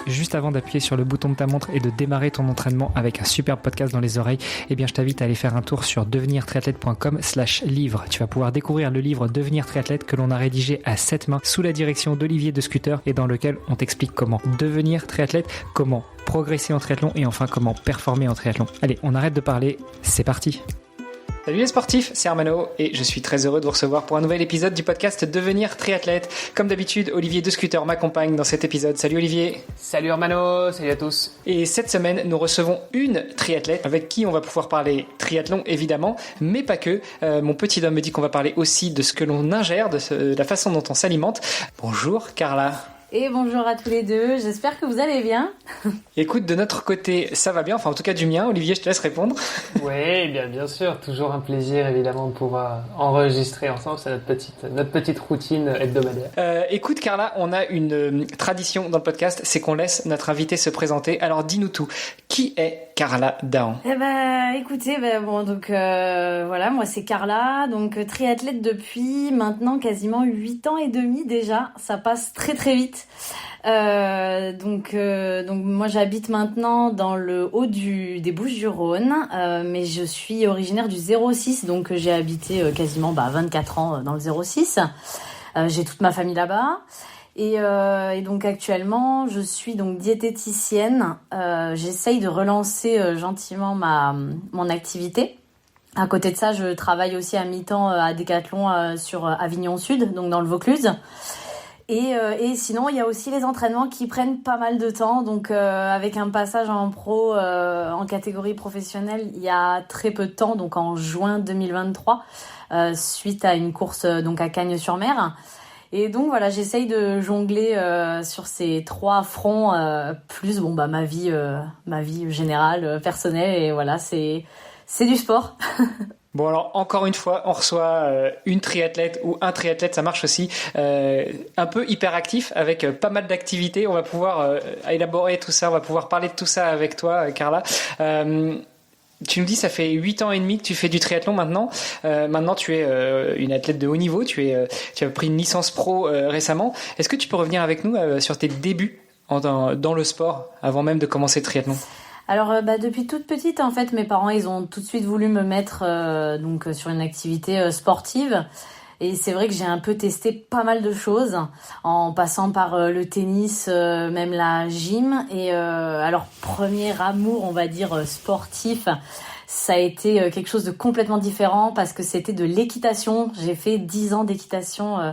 juste avant d'appuyer sur le bouton de ta montre et de démarrer ton entraînement avec un superbe podcast dans les oreilles, eh bien je t'invite à aller faire un tour sur devenirtriathlète.com/livre. Tu vas pouvoir découvrir le livre Devenir triathlète que l'on a rédigé à 7 mains sous la direction d'Olivier de Scooter et dans lequel on t'explique comment devenir triathlète, comment progresser en triathlon et enfin comment performer en triathlon. Allez, on arrête de parler, c'est parti. Salut les sportifs, c'est Armano et je suis très heureux de vous recevoir pour un nouvel épisode du podcast Devenir triathlète. Comme d'habitude, Olivier de Scooter m'accompagne dans cet épisode. Salut Olivier. Salut Armano, salut à tous. Et cette semaine, nous recevons une triathlète avec qui on va pouvoir parler triathlon évidemment, mais pas que. Mon petit homme me dit qu'on va parler aussi de ce que l'on ingère, de la façon dont on s'alimente. Bonjour Carla. Et bonjour à tous les deux, j'espère que vous allez bien. Écoute, de notre côté, ça va bien, enfin en tout cas du mien. Olivier, je te laisse répondre. Oui, bien sûr, toujours un plaisir évidemment de pouvoir enregistrer ensemble, c'est notre petite routine hebdomadaire. Écoute Carla, on a une tradition dans le podcast, c'est qu'on laisse notre invité se présenter. Alors dis-nous tout, qui est Carla Dahan? Écoutez, voilà, moi c'est Carla, donc triathlète depuis maintenant quasiment 8 ans et demi déjà, ça passe très très vite. Donc moi j'habite maintenant dans le haut des Bouches-du-Rhône, mais je suis originaire du 06, donc j'ai habité quasiment 24 ans dans le 06. J'ai toute ma famille là-bas. Et donc actuellement, je suis donc diététicienne. J'essaye de relancer gentiment mon activité. À côté de ça, je travaille aussi à mi-temps à Décathlon sur Avignon Sud, donc dans le Vaucluse. Et sinon, il y a aussi les entraînements qui prennent pas mal de temps. Donc avec un passage en pro en catégorie professionnelle, il y a très peu de temps, donc en juin 2023, suite à une course donc à Cagnes-sur-Mer. Et donc voilà, j'essaye de jongler sur ces 3 fronts plus ma vie générale, personnelle, et voilà, c'est du sport. Bon alors encore une fois, on reçoit une triathlète ou un triathlète, ça marche aussi, un peu hyperactif avec pas mal d'activités. On va pouvoir élaborer tout ça, on va pouvoir parler de tout ça avec toi Carla. Tu me dis, ça fait 8 ans et demi que tu fais du triathlon maintenant. Maintenant, tu es une athlète de haut niveau. Tu as pris une licence pro récemment. Est-ce que tu peux revenir avec nous sur tes débuts dans le sport, avant même de commencer le triathlon? Alors, depuis toute petite, en fait, mes parents, ils ont tout de suite voulu me mettre sur une activité sportive. Et c'est vrai que j'ai un peu testé pas mal de choses, en passant par le tennis, même la gym. Et alors, premier amour, on va dire, sportif, ça a été quelque chose de complètement différent parce que c'était de l'équitation. J'ai fait 10 ans d'équitation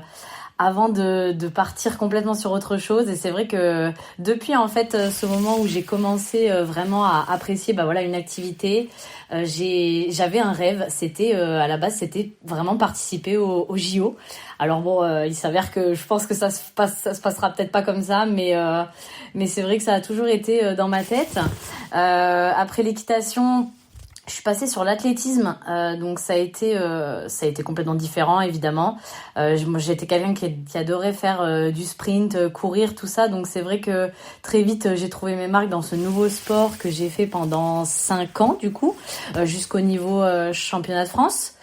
avant de partir complètement sur autre chose. Et c'est vrai que depuis en fait ce moment où j'ai commencé vraiment à apprécier une activité, j'avais un rêve, c'était à la base c'était vraiment participer au JO. Alors bon, il s'avère que je pense que ça se passera peut-être pas comme ça, mais c'est vrai que ça a toujours été dans ma tête. Après l'équitation, je suis passée sur l'athlétisme, donc ça a été complètement différent évidemment. Moi, j'étais quelqu'un qui adorait faire du sprint, courir, tout ça, donc c'est vrai que très vite j'ai trouvé mes marques dans ce nouveau sport que j'ai fait pendant 5 ans du coup, jusqu'au niveau championnat de France.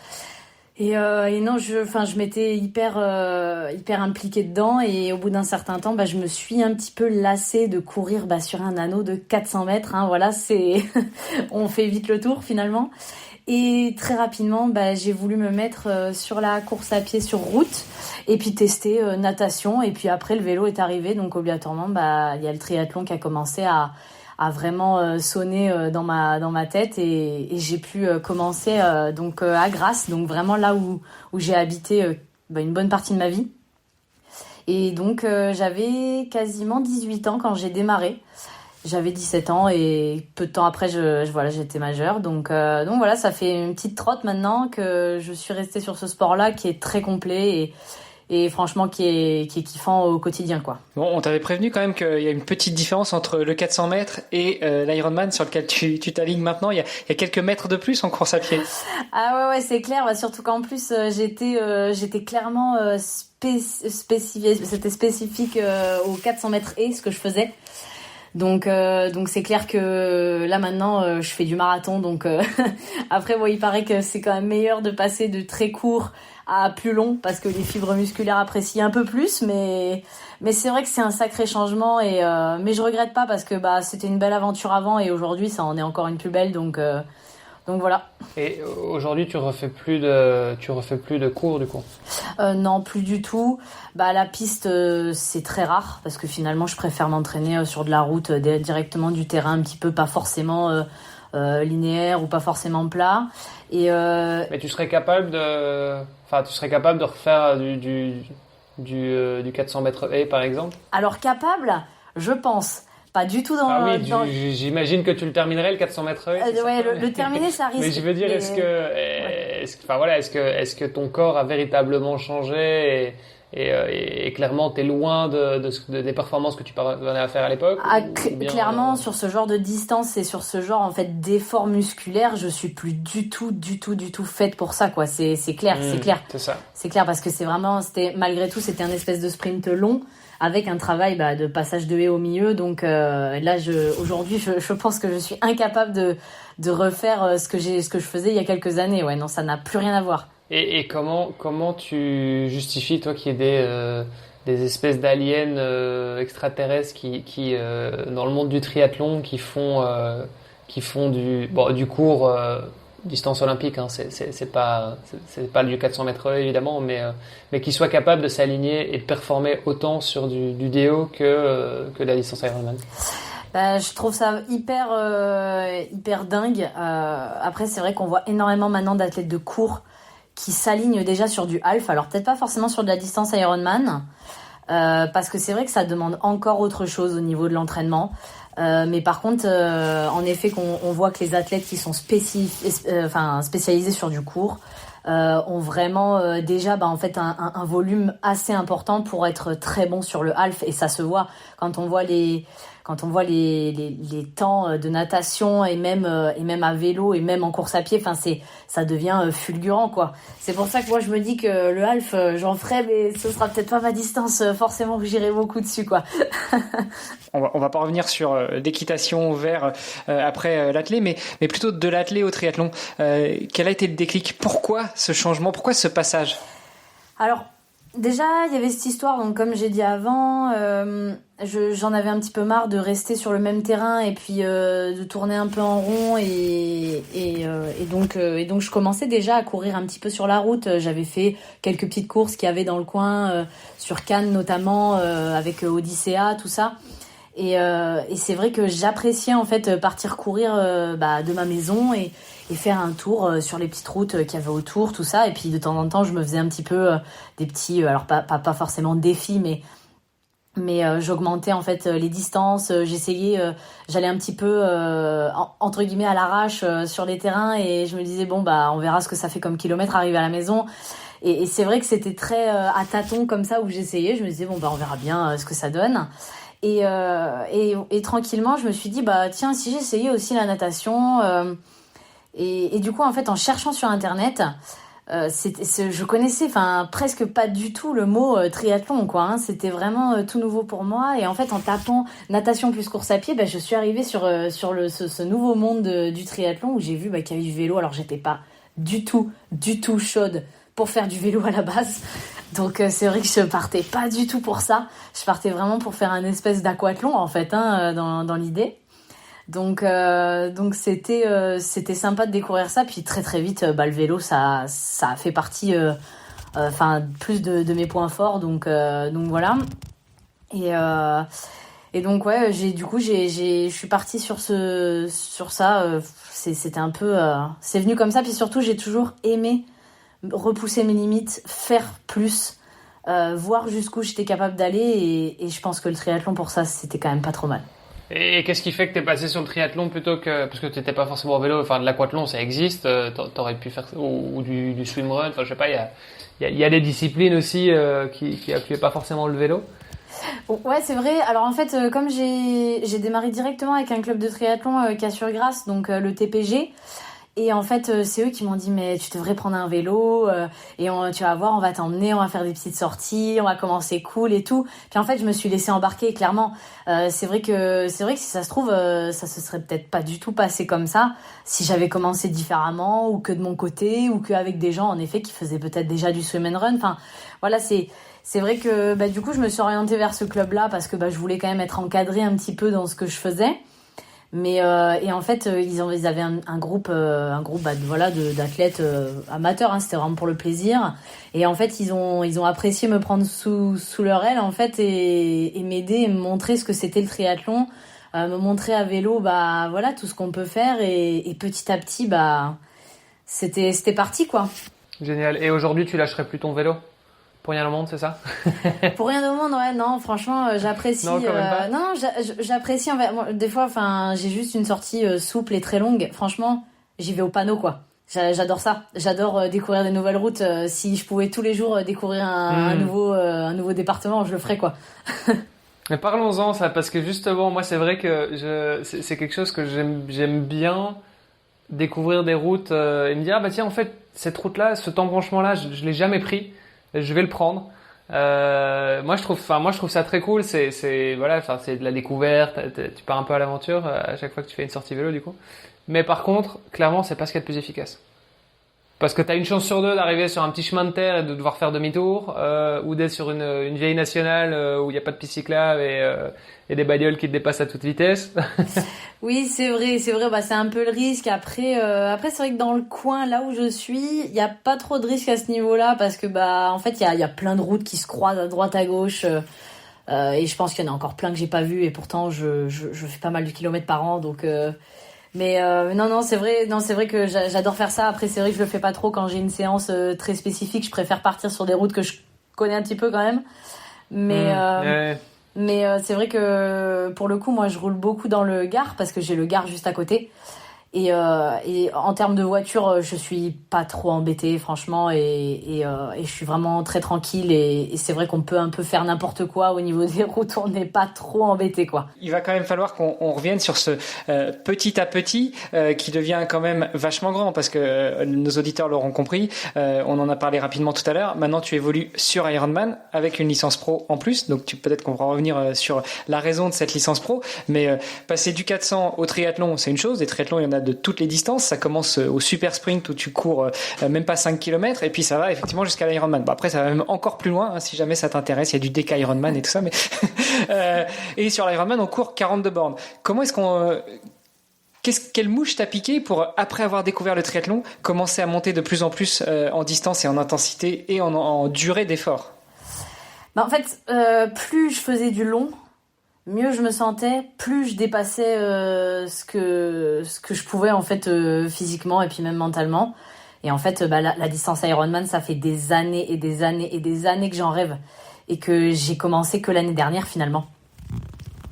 Et non, je m'étais hyper impliquée dedans, et au bout d'un certain temps, je me suis un petit peu lassée de courir sur un anneau de 400 mètres. Hein, voilà, on fait vite le tour finalement. Et très rapidement, j'ai voulu me mettre sur la course à pied sur route, et puis tester natation. Et puis après, le vélo est arrivé, donc obligatoirement, il y a le triathlon qui a commencé à vraiment sonné dans ma tête, et j'ai pu commencer à Grasse, donc vraiment là où j'ai habité une bonne partie de ma vie. Et donc j'avais quasiment 18 ans quand j'ai démarré. J'avais 17 ans et peu de temps après j'étais majeure. Donc voilà, ça fait une petite trotte maintenant que je suis restée sur ce sport-là qui est très complet et franchement qui est kiffant au quotidien, quoi. Bon, on t'avait prévenu quand même qu'il y a une petite différence entre le 400 mètres et l'Ironman sur lequel tu t'alignes maintenant. Il y a quelques mètres de plus en course à pied. Ah ouais, c'est clair. Surtout qu'en plus j'étais clairement c'était spécifique aux 400 mètres et ce que je faisais. Donc c'est clair que là maintenant je fais du marathon, donc après bon, il paraît que c'est quand même meilleur de passer de très court à plus long parce que les fibres musculaires apprécient un peu plus, mais c'est vrai que c'est un sacré changement mais je regrette pas parce que bah c'était une belle aventure avant et aujourd'hui ça en est encore une plus belle, donc voilà. Et aujourd'hui, tu refais plus de cours du coup? Non, plus du tout. Bah la piste c'est très rare parce que finalement je préfère m'entraîner sur de la route directement du terrain un petit peu, pas forcément linéaire ou pas forcément plat. Mais tu serais capable de refaire du 400 mètres haies par exemple? Alors capable, je pense. Pas du tout dans... Ah oui, j'imagine que tu le terminerais le 400 mètres haies. Ouais, le terminer ça risque. Mais je veux dire, est-ce que ton corps a véritablement changé et clairement t'es loin des performances que tu parvenais à faire à l'époque? Clairement, sur ce genre de distance et sur ce genre en fait d'effort musculaire, je suis plus du tout faite pour ça, quoi. C'est clair, c'est clair. C'est ça. C'est clair parce que malgré tout, c'était un espèce de sprint long avec un travail de passage de haie au milieu. Donc là, aujourd'hui, je pense que je suis incapable de refaire ce que je faisais il y a quelques années. Ouais, non, ça n'a plus rien à voir. Et comment tu justifies, toi, qu'il y ait des espèces d'aliens extraterrestres qui dans le monde du triathlon qui font du court distance olympique, hein, c'est pas du 400 mètres évidemment, mais qui soient capables de s'aligner et de performer autant sur du déo que la distance Ironman? Je trouve ça hyper dingue. Après, c'est vrai qu'on voit énormément maintenant d'athlètes de court qui s'alignent déjà sur du half. Alors peut-être pas forcément sur de la distance Ironman, parce que c'est vrai que ça demande encore autre chose au niveau de l'entraînement. Mais par contre, en effet, on voit que les athlètes qui sont spécialisés sur du court ont vraiment déjà en fait un volume assez important pour être très bon sur le half, et ça se voit quand on voit les temps de natation et même à vélo et même en course à pied. Enfin, ça devient fulgurant, quoi. C'est pour ça que moi je me dis que le half j'en ferai, mais ce sera peut-être pas ma distance forcément que j'irai beaucoup dessus, quoi. On va pas revenir sur l'équitation vert après l'athlé, mais plutôt de l'athlé au triathlon. Quel a été le déclic? Pourquoi ce changement? Pourquoi ce passage? Alors déjà, il y avait cette histoire, donc comme j'ai dit avant, j'en avais un petit peu marre de rester sur le même terrain et puis de tourner un peu en rond et donc je commençais déjà à courir un petit peu sur la route. J'avais fait quelques petites courses qu'il y avait dans le coin, sur Cannes notamment, avec Odyssea, tout ça. Et c'est vrai que j'appréciais en fait partir courir de ma maison et faire un tour sur les petites routes qu'il y avait autour, tout ça. Et puis de temps en temps, je me faisais un petit peu des petits, alors pas forcément défis, mais j'augmentais en fait les distances. J'allais un petit peu entre guillemets à l'arrache sur les terrains, et je me disais on verra ce que ça fait comme kilomètre arrivé à la maison. Et c'est vrai que c'était très à tâtons comme ça où j'essayais. Je me disais on verra bien ce que ça donne. Et tranquillement, je me suis dit tiens, si j'essayais aussi la natation. Et du coup, en fait, en cherchant sur internet, je connaissais presque pas du tout le mot triathlon, quoi, hein. C'était vraiment tout nouveau pour moi. Et en fait, en tapant natation plus course à pied, je suis arrivée sur ce nouveau monde du triathlon où j'ai vu qu'il y avait du vélo. Alors j'étais pas du tout chaude pour faire du vélo à la base. Donc c'est vrai que je partais pas du tout pour ça. Je partais vraiment pour faire un espèce d'aquathlon, en fait, hein, dans l'idée. Donc c'était sympa de découvrir ça. Puis très très vite, le vélo ça a fait partie plus de mes points forts. Donc voilà. Et donc ouais, je suis partie sur ça. C'était un peu c'est venu comme ça. Puis surtout, j'ai toujours aimé repousser mes limites, faire plus, voir jusqu'où j'étais capable d'aller, et je pense que le triathlon pour ça c'était quand même pas trop mal. Et qu'est-ce qui fait que t'es passé sur le triathlon plutôt que, parce que t'étais pas forcément au vélo, de l'aquathlon ça existe, t'aurais pu faire, ou du swimrun, je sais pas, il y a des disciplines aussi qui appuyaient pas forcément le vélo. Ouais, c'est vrai. Alors en fait, comme j'ai démarré directement avec un club de triathlon Cassure-Grasse, donc le TPG. Et en fait, c'est eux qui m'ont dit mais tu devrais prendre un vélo et tu vas voir, on va t'emmener, on va faire des petites sorties, on va commencer cool et tout. Puis en fait, je me suis laissée embarquer clairement. C'est vrai que si ça se trouve, ça se serait peut-être pas du tout passé comme ça si j'avais commencé différemment ou que de mon côté ou qu'avec des gens en effet qui faisaient peut-être déjà du swim and run. Enfin, voilà, c'est vrai que du coup, je me suis orientée vers ce club-là parce que je voulais quand même être encadrée un petit peu dans ce que je faisais. Mais et en fait ils avaient un groupe d'athlètes amateurs, hein, c'était vraiment pour le plaisir. Et en fait ils ont apprécié me prendre sous leur aile en fait et m'aider et me montrer ce que c'était le triathlon, me montrer à vélo voilà tout ce qu'on peut faire et petit à petit c'était parti quoi. Génial. Et aujourd'hui, tu lâcherais plus ton vélo pour rien au monde, c'est ça? Pour rien au monde, ouais, non, franchement, j'apprécie. Non, quand même pas. Non, j'apprécie. En fait, moi, des fois, j'ai juste une sortie souple et très longue. Franchement, j'y vais au panneau, quoi. J'adore ça. J'adore découvrir des nouvelles routes. Si je pouvais tous les jours découvrir un nouveau département, je le ferais, quoi. Mais parlons-en, ça, parce que justement, moi, c'est vrai que c'est quelque chose que j'aime bien découvrir des routes et me dire, tiens, en fait, cette route-là, cet embranchement-là, je l'ai jamais pris. Je vais le prendre. Moi je trouve ça très cool. C'est de la découverte. Tu pars un peu à l'aventure à chaque fois que tu fais une sortie vélo du coup. Mais par contre, clairement, c'est pas ce qu'il y a de plus efficace. Parce que t'as une chance sur deux d'arriver sur un petit chemin de terre et de devoir faire demi-tour, ou d'être sur une vieille nationale où il n'y a pas de piste cyclable et des bagnoles qui te dépassent à toute vitesse. Oui, c'est vrai, c'est un peu le risque. Après, c'est vrai que dans le coin, là où je suis, il y a pas trop de risque à ce niveau-là parce que en fait, il y a plein de routes qui se croisent à droite à gauche. Et je pense qu'il y en a encore plein que j'ai pas vu et pourtant je fais pas mal de kilomètres par an, donc. Mais non, c'est vrai que j'adore faire ça. Après, c'est vrai que je le fais pas trop quand j'ai une séance très spécifique. Je préfère partir sur des routes que je connais un petit peu quand même. Mais c'est vrai que pour le coup, moi, je roule beaucoup dans le Gard parce que j'ai le Gard juste à côté. Et en termes de voiture, je suis pas trop embêtée, franchement, et je suis vraiment très tranquille. Et c'est vrai qu'on peut un peu faire n'importe quoi au niveau des routes, on n'est pas trop embêté, quoi. Il va quand même falloir qu'on revienne sur ce petit à petit qui devient quand même vachement grand parce que nos auditeurs l'auront compris. On en a parlé rapidement tout à l'heure. Maintenant, tu évolues sur Ironman avec une licence pro en plus. Donc, peut-être qu'on va revenir sur la raison de cette licence pro. Mais passer du 400 au triathlon, c'est une chose. Des triathlons, il y en a de toutes les distances. Ça commence au super sprint où tu cours même pas 5 km et puis ça va effectivement jusqu'à l'Ironman. Après, ça va même encore plus loin, hein, si jamais ça t'intéresse. Il y a du DK Ironman et tout ça. Mais et sur l'Ironman, on court 42 bornes. Comment est-ce qu'on... quelle mouche t'a piqué pour, après avoir découvert le triathlon, commencer à monter de plus en plus en distance et en intensité et en durée d'effort? En fait, plus je faisais du long, mieux je me sentais, plus je dépassais ce que je pouvais en fait physiquement et puis même mentalement. Et en fait, la distance Ironman, ça fait des années et des années et des années que j'en rêve et que j'ai commencé que l'année dernière finalement.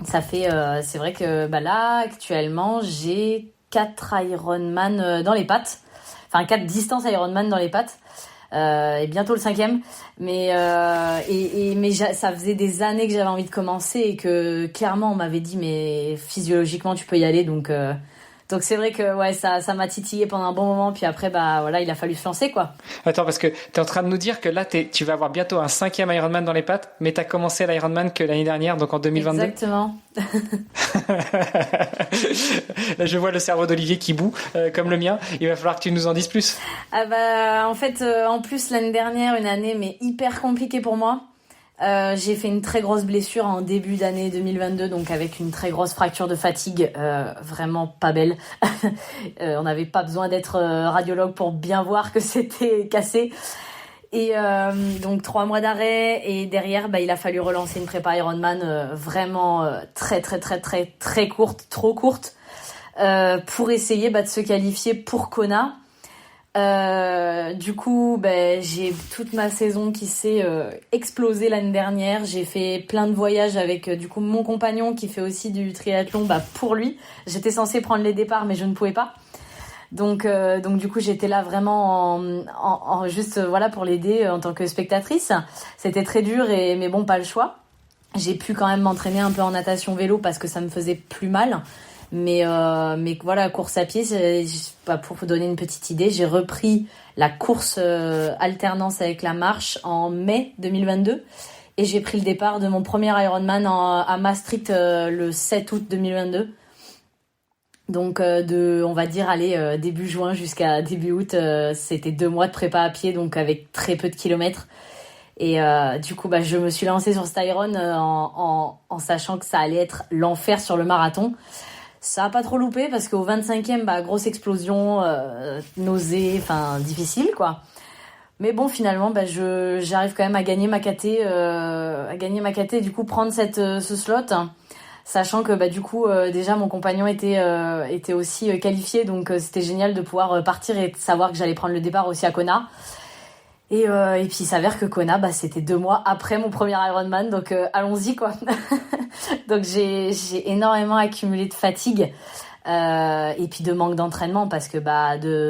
Ça fait, c'est vrai que là actuellement, j'ai 4 Ironman dans les pattes, enfin 4 distances Ironman dans les pattes. Et bientôt le 5e, mais ça faisait des années que j'avais envie de commencer et que clairement on m'avait dit mais physiologiquement tu peux y aller, donc c'est vrai que ouais, ça m'a titillé pendant un bon moment, puis après il a fallu se lancer, quoi. Attends, parce que t'es en train de nous dire que là tu vas avoir bientôt un 5e Ironman dans les pattes, mais t'as commencé l'Ironman que l'année dernière, donc en 2022. Exactement. Là je vois le cerveau d'Olivier qui bout comme le mien. Il va falloir que tu nous en dises plus. En fait, en plus l'année dernière, une année mais hyper compliquée pour moi. J'ai fait une très grosse blessure en début d'année 2022, donc avec une très grosse fracture de fatigue, vraiment pas belle. On n'avait pas besoin d'être radiologue pour bien voir que c'était cassé. Et donc 3 mois d'arrêt, et derrière il a fallu relancer une prépa Ironman vraiment très très très très très courte, trop courte, pour essayer de se qualifier pour Kona. Du coup, j'ai toute ma saison qui s'est explosée l'année dernière. J'ai fait plein de voyages avec du coup mon compagnon qui fait aussi du triathlon pour lui. J'étais censée prendre les départs mais je ne pouvais pas. Donc du coup, j'étais là vraiment en juste pour l'aider en tant que spectatrice. C'était très dur mais bon, pas le choix. J'ai pu quand même m'entraîner un peu en natation vélo parce que ça me faisait plus mal. Mais voilà, course à pied, pour vous donner une petite idée, j'ai repris la course alternance avec la marche en mai 2022 et j'ai pris le départ de mon premier Ironman à Maastricht le 7 août 2022. Donc on va dire début juin jusqu'à début août, c'était 2 mois de prépa à pied, donc avec très peu de kilomètres. Et du coup, je me suis lancée sur cet Iron en sachant que ça allait être l'enfer sur le marathon. Ça a pas trop loupé parce qu'au 25e, grosse explosion, nausée, enfin difficile quoi. Mais bon, finalement, j'arrive quand même à gagner ma KT, et du coup prendre ce slot, sachant que du coup déjà mon compagnon était aussi qualifié, donc c'était génial de pouvoir partir et de savoir que j'allais prendre le départ aussi à Kona. Et puis il s'avère que Kona, c'était 2 mois après mon premier Ironman, donc allons-y quoi. Donc j'ai énormément accumulé de fatigue et puis de manque d'entraînement parce que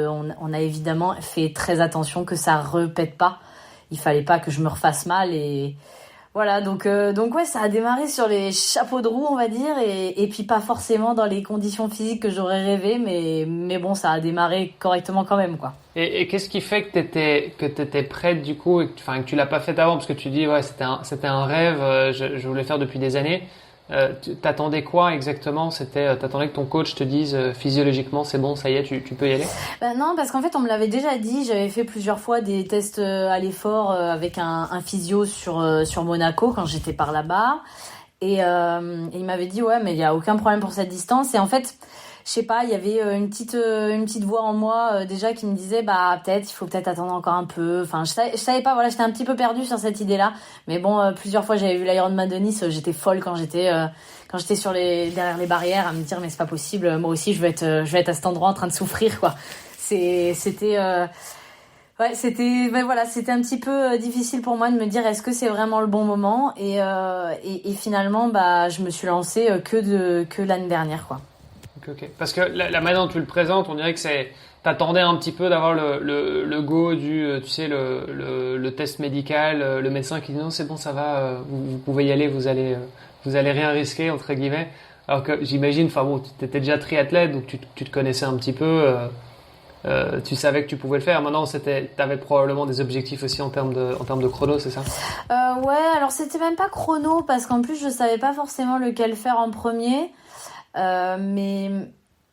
on a évidemment fait très attention que ça répète pas. Il fallait pas que je me refasse mal et voilà, donc ouais, ça a démarré sur les chapeaux de roue, on va dire, et puis pas forcément dans les conditions physiques que j'aurais rêvé, mais bon, ça a démarré correctement quand même, quoi. Et qu'est-ce qui fait que t'étais prête du coup, et que tu l'as pas fait avant, parce que tu dis ouais, c'était un rêve, je voulais faire depuis des années. T'attendais quoi exactement? T'attendais que ton coach te dise physiologiquement c'est bon, ça y est, tu peux y aller? Non, parce qu'en fait on me l'avait déjà dit, j'avais fait plusieurs fois des tests à l'effort avec un physio sur Monaco quand j'étais par là-bas, et il m'avait dit ouais, mais il y a aucun problème pour cette distance. Et en fait, je sais pas, il y avait une petite voix en moi déjà qui me disait il faut peut-être attendre encore un peu. Enfin, je savais pas, voilà, j'étais un petit peu perdue sur cette idée-là. Mais bon, plusieurs fois j'avais vu l'Ironman de Nice, j'étais folle quand j'étais derrière les barrières à me dire mais c'est pas possible, moi aussi je vais être à cet endroit en train de souffrir quoi. C'était c'était un petit peu difficile pour moi de me dire est-ce que c'est vraiment le bon moment, et finalement je me suis lancée que l'année dernière quoi. Okay. Parce que la manière dont tu le présentes, on dirait que t'attendais un petit peu d'avoir le go tu sais, le test médical, le médecin qui dit non, c'est bon, ça va, vous pouvez y aller, vous allez rien risquer, entre guillemets. Alors que j'imagine, t'étais déjà triathlète, donc tu te connaissais un petit peu, tu savais que tu pouvais le faire. Maintenant, t'avais probablement des objectifs aussi en termes de chrono, c'est ça? Ouais, alors c'était même pas chrono, parce qu'en plus je savais pas forcément lequel faire en premier.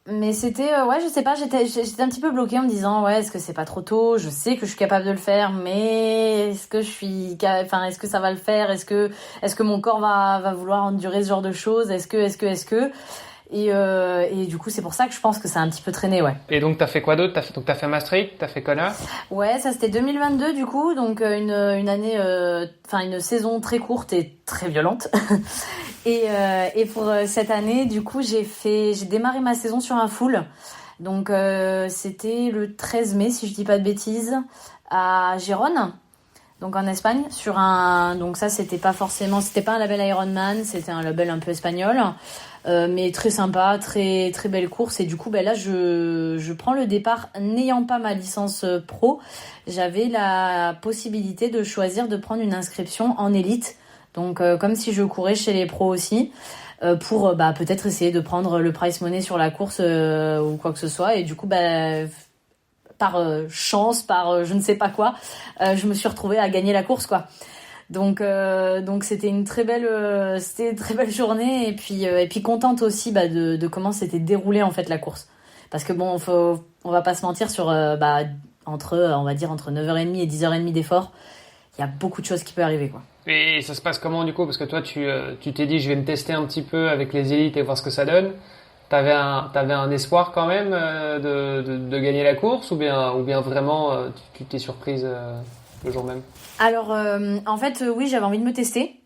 Mais c'était je sais pas, j'étais un petit peu bloquée en me disant ouais, est-ce que c'est pas trop tôt, je sais que je suis capable de le faire, mais est-ce que ça va le faire, est-ce que mon corps va vouloir endurer ce genre de choses, est-ce que et du coup c'est pour ça que je pense que ça a un petit peu traîné, ouais. Et donc t'as fait quoi d'autre? T'as fait Maastricht, t'as fait Kona? Ouais, ça c'était 2022 du coup, donc une année, une saison très courte et très violente. Et pour cette année, du coup, j'ai démarré ma saison sur un full. Donc c'était le 13 mai, si je dis pas de bêtises, à Gérone, donc en Espagne, donc ça c'était pas un label Ironman, c'était un label un peu espagnol, mais très sympa, très très belle course. Et du coup, là je prends le départ n'ayant pas ma licence pro. J'avais la possibilité de choisir de prendre une inscription en élite. Donc comme si je courais chez les pros aussi, pour peut-être essayer de prendre le prize money sur la course ou quoi que ce soit. Et du coup par chance, par je ne sais pas quoi, je me suis retrouvée à gagner la course quoi. Donc c'était une très belle journée, et puis contente aussi de comment s'était déroulée en fait la course. Parce que bon, on va pas se mentir, sur entre 9h30 et 10h30 d'effort, il y a beaucoup de choses qui peuvent arriver quoi. Et ça se passe comment du coup? Parce que toi, tu t'es dit, je vais me tester un petit peu avec les élites et voir ce que ça donne. T'avais un espoir quand même de gagner la course, ou bien vraiment tu t'es surprise le jour même? Alors en fait oui, j'avais envie de me tester.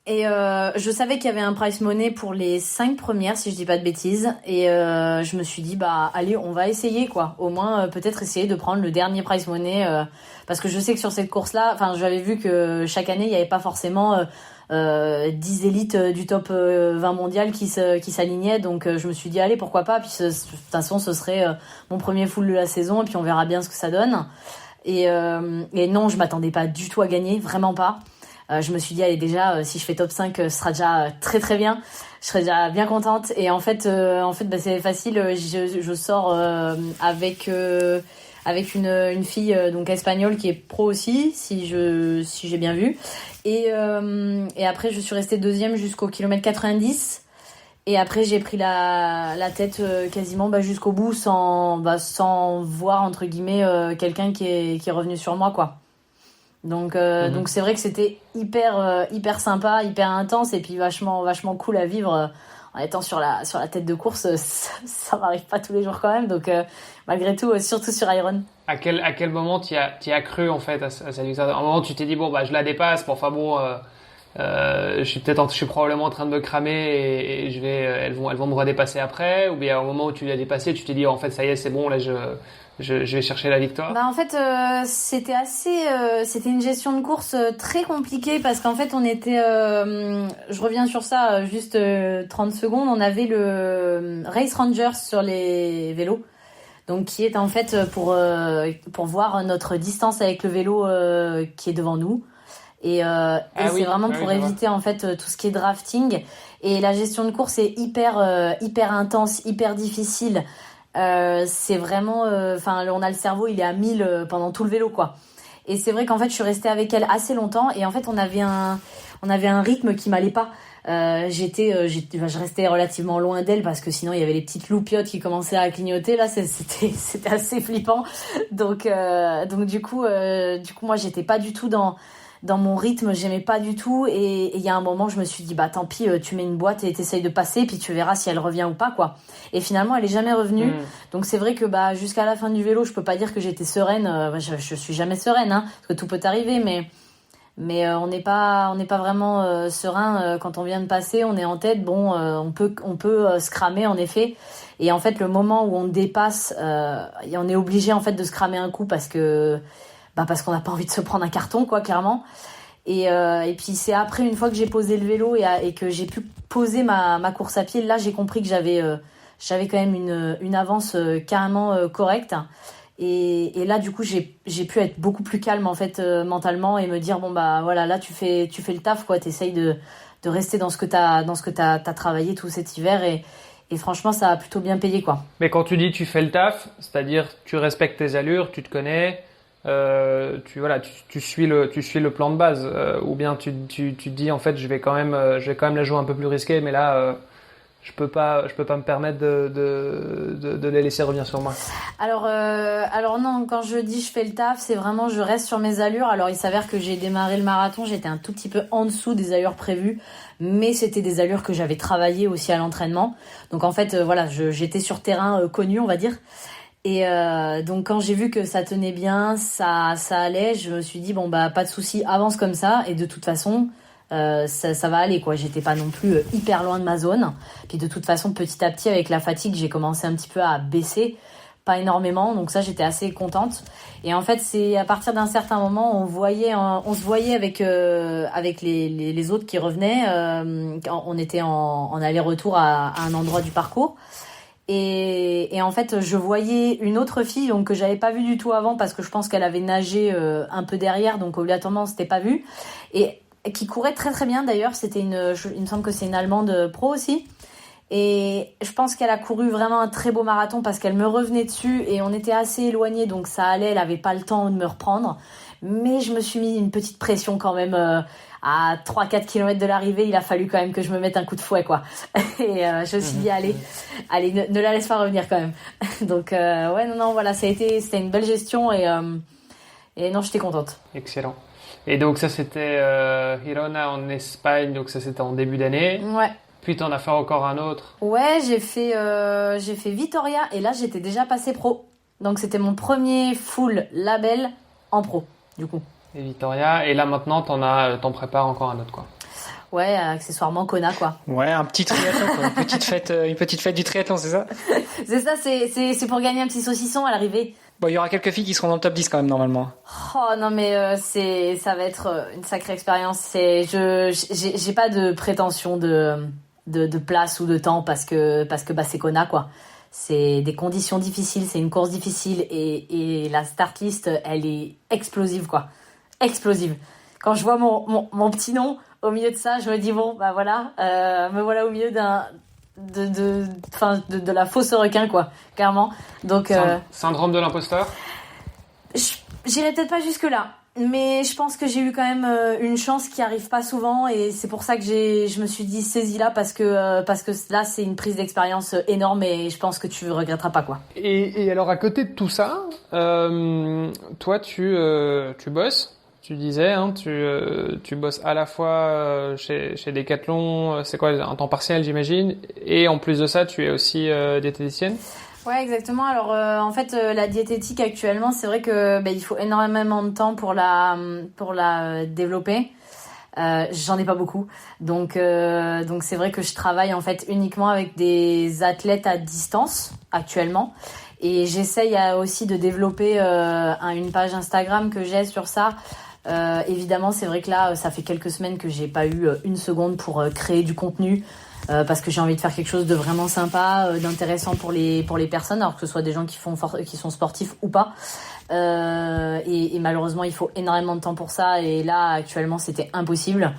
Et je savais qu'il y avait un prize money pour les 5 premières, si je dis pas de bêtises. Et je me suis dit, allez, on va essayer, quoi. Au moins, peut-être essayer de prendre le dernier prize money. Parce que je sais que sur cette course-là, j'avais vu que chaque année, il n'y avait pas forcément 10 élites du top 20 mondial qui s'alignaient. Donc je me suis dit, allez, pourquoi pas. Puis de toute façon, ce serait mon premier full de la saison. Et puis on verra bien ce que ça donne. Et non, je m'attendais pas du tout à gagner, vraiment pas. Je me suis dit, allez, déjà, si je fais top 5, ce sera déjà très très bien. Je serais déjà bien contente. Et en fait, c'est facile. Je sors avec une fille donc espagnole qui est pro aussi, si j'ai bien vu. Et après, je suis restée deuxième jusqu'au kilomètre 90. Et après, j'ai pris la tête quasiment jusqu'au bout sans voir, entre guillemets, quelqu'un qui est revenu sur moi, quoi. Donc c'est vrai que c'était hyper sympa, hyper intense et puis vachement cool à vivre en étant sur la tête de course. Ça m'arrive pas tous les jours quand même. Donc malgré tout, surtout sur Iron. À quel moment t'y as cru en fait à cette victoire? À un moment, tu t'es dit bon je la dépasse. Bon, enfin bon. Je suis probablement en train de me cramer et elles vont me redépasser après, ou bien au moment où tu l'as dépassé, tu t'es dit en fait ça y est, c'est bon, là je vais chercher la victoire. En fait, c'était une gestion de course très compliquée parce qu'en fait on était, je reviens sur ça juste 30 secondes, on avait le Race Rangers sur les vélos. Donc qui est en fait pour voir notre distance avec le vélo qui est devant nous. Et c'est vraiment pour éviter en fait tout ce qui est drafting. Et la gestion de course est hyper intense, hyper difficile. C'est vraiment, on a le cerveau, il est à 1000 pendant tout le vélo, quoi. Et c'est vrai qu'en fait, je suis restée avec elle assez longtemps. Et en fait, on avait un rythme qui m'allait pas. Je restais relativement loin d'elle parce que sinon il y avait les petites loupiottes qui commençaient à clignoter. Là, c'était assez flippant. Donc du coup, moi, j'étais pas du tout dans mon rythme, j'aimais pas du tout. Et il y a un moment, je me suis dit, tant pis, tu mets une boîte et t'essayes de passer, puis tu verras si elle revient ou pas, quoi. Et finalement, elle est jamais revenue. Donc c'est vrai que jusqu'à la fin du vélo, je peux pas dire que j'étais sereine. Je suis jamais sereine, hein, parce que tout peut arriver, mais on n'est pas vraiment serein quand on vient de passer. On est en tête. Bon, on peut se cramer en effet. Et en fait, le moment où on dépasse, on est obligé en fait de se cramer un coup parce qu'on n'a pas envie de se prendre un carton, quoi, clairement. Et puis c'est après, une fois que j'ai posé le vélo et que j'ai pu poser ma course à pied, là j'ai compris que j'avais quand même une avance carrément correcte. Et là du coup j'ai pu être beaucoup plus calme en fait mentalement et me dire voilà, là tu fais le taf, quoi. T'essayes de rester dans ce que t'as travaillé tout cet hiver et franchement ça a plutôt bien payé, quoi. Mais quand tu dis tu fais le taf, c'est-à-dire tu respectes tes allures, tu te connais. Tu suis le plan de base, ou bien tu te dis en fait je vais quand même la jouer un peu plus risquée, mais là je peux pas me permettre de les laisser revenir sur moi. Alors non, quand je dis je fais le taf, c'est vraiment je reste sur mes allures. Alors il s'avère que j'ai démarré le marathon, j'étais un tout petit peu en dessous des allures prévues, mais c'était des allures que j'avais travaillées aussi à l'entraînement. Donc en fait j'étais sur terrain connu, on va dire. Et donc quand j'ai vu que ça tenait bien, ça allait, je me suis dit pas de souci, avance comme ça et de toute façon ça va aller, quoi. J'étais pas non plus hyper loin de ma zone. Puis de toute façon avec la fatigue, j'ai commencé un petit peu à baisser, pas énormément, donc ça j'étais assez contente. Et en fait c'est à partir d'un certain moment on se voyait avec les autres qui revenaient. On était en aller-retour à un endroit du parcours. Et en fait, je voyais une autre fille donc que j'avais pas vue du tout avant parce que je pense qu'elle avait nagé un peu derrière, donc obligatoirement on s'était pas vu, et qui courait très très bien d'ailleurs. Il me semble que c'est une Allemande pro aussi. Et je pense qu'elle a couru vraiment un très beau marathon parce qu'elle me revenait dessus et on était assez éloignés, donc ça allait, elle avait pas le temps de me reprendre. Mais je me suis mis une petite pression quand même. À 3-4 km de l'arrivée, il a fallu quand même que je me mette un coup de fouet, quoi. Et je me suis dit, allez, ne la laisse pas revenir quand même. Donc, non, voilà, c'était une belle gestion et non, j'étais contente. Excellent. Et donc ça, c'était Girona en Espagne, donc ça c'était en début d'année. Ouais. Puis t'en as fait encore un autre. Ouais, j'ai fait Vitoria et là, j'étais déjà passée pro. Donc, c'était mon premier full label en pro, du coup. Et Vitoria, et là maintenant t'en prépares encore un autre, quoi. Ouais, accessoirement Kona, quoi. Ouais, un petit triathlon, quoi. Une petite fête du triathlon, c'est ça? C'est ça, c'est pour gagner un petit saucisson à l'arrivée. Bon, il y aura quelques filles qui seront dans le top 10 quand même, normalement. Oh non, mais ça va être une sacrée expérience. J'ai pas de prétention de place ou de temps parce que c'est Kona, quoi. C'est des conditions difficiles, c'est une course difficile et la start list, elle est explosive, quoi. Explosive. quand je vois mon petit nom au milieu de ça, je me dis bon, bah voilà, me voilà au milieu de la fausse requin, quoi, clairement. Donc, syndrome de l'imposteur. J'irai peut-être pas jusque là. Mais je pense que j'ai eu quand même une chance qui arrive pas souvent et c'est pour ça que je me suis dit saisis-la parce que là c'est une prise d'expérience énorme et je pense que tu regretteras pas, quoi. Et alors à côté de tout ça, toi tu bosses, tu disais, hein, tu bosses à la fois chez Decathlon, c'est quoi, un temps partiel j'imagine, et en plus de ça tu es aussi diététicienne. Ouais, exactement. Alors, en fait, la diététique actuellement, c'est vrai que il faut énormément de temps pour la développer. J'en ai pas beaucoup, donc c'est vrai que je travaille en fait uniquement avec des athlètes à distance actuellement, et j'essaye aussi de développer une page Instagram que j'ai sur ça. Évidemment, c'est vrai que là, ça fait quelques semaines que j'ai pas eu une seconde pour créer du contenu. Parce que j'ai envie de faire quelque chose de vraiment sympa, d'intéressant pour les personnes, alors que ce soit des gens qui sont sportifs ou pas. Et malheureusement, il faut énormément de temps pour ça. Et là, actuellement, c'était impossible.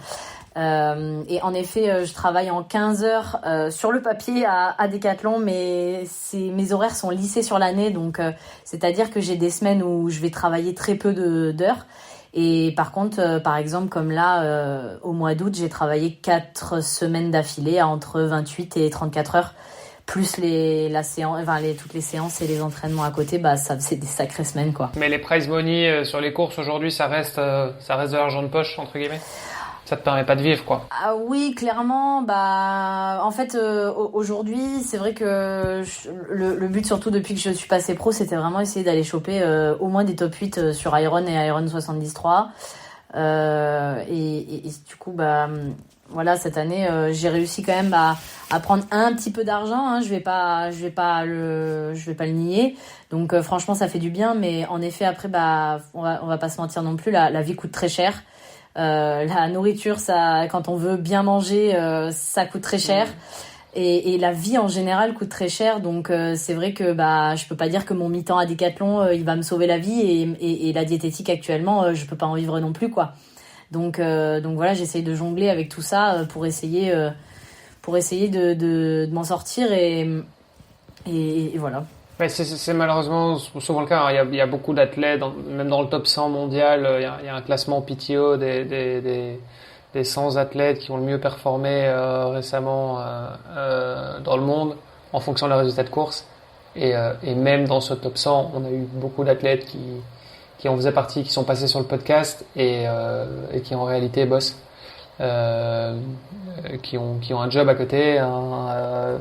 Et en effet, je travaille en 15 heures sur le papier à Decathlon, mais mes horaires sont lissés sur l'année. Donc, c'est-à-dire que j'ai des semaines où je vais travailler très peu d'heures. Et par contre, par exemple, comme là, au mois d'août, j'ai travaillé 4 semaines d'affilée à entre 28 et 34 heures, plus toutes les séances et les entraînements à côté, ça c'est des sacrées semaines, quoi. Mais les prize money sur les courses aujourd'hui, ça reste de l'argent de poche, entre guillemets. Ça te permet pas de vivre, quoi. Ah oui, clairement. En fait, aujourd'hui, c'est vrai que le but, surtout depuis que je suis passée pro, c'était vraiment essayer d'aller choper au moins des top 8 sur Iron et Iron 73. Et du coup, voilà, cette année, j'ai réussi quand même à prendre un petit peu d'argent. Hein, je vais pas le nier. Donc, franchement, ça fait du bien. Mais en effet, après, on va pas se mentir non plus. La vie coûte très cher. La nourriture, ça, quand on veut bien manger, ça coûte très cher. Et la vie en général coûte très cher. Donc c'est vrai que je peux pas dire que mon mi-temps à Decathlon il va me sauver la vie, et la diététique actuellement je peux pas en vivre non plus, quoi. Donc voilà, j'essaye de jongler avec tout ça pour essayer de m'en sortir, et voilà. Ouais, c'est malheureusement souvent le cas. Hein. Il y a beaucoup d'athlètes, même dans le top 100 mondial, il y a un classement PTO des 100 athlètes qui ont le mieux performé récemment dans le monde en fonction de leurs résultats de course. Et même dans ce top 100, on a eu beaucoup d'athlètes qui en faisaient partie, qui sont passés sur le podcast et qui en réalité bossent. Qui ont un job à côté, hein,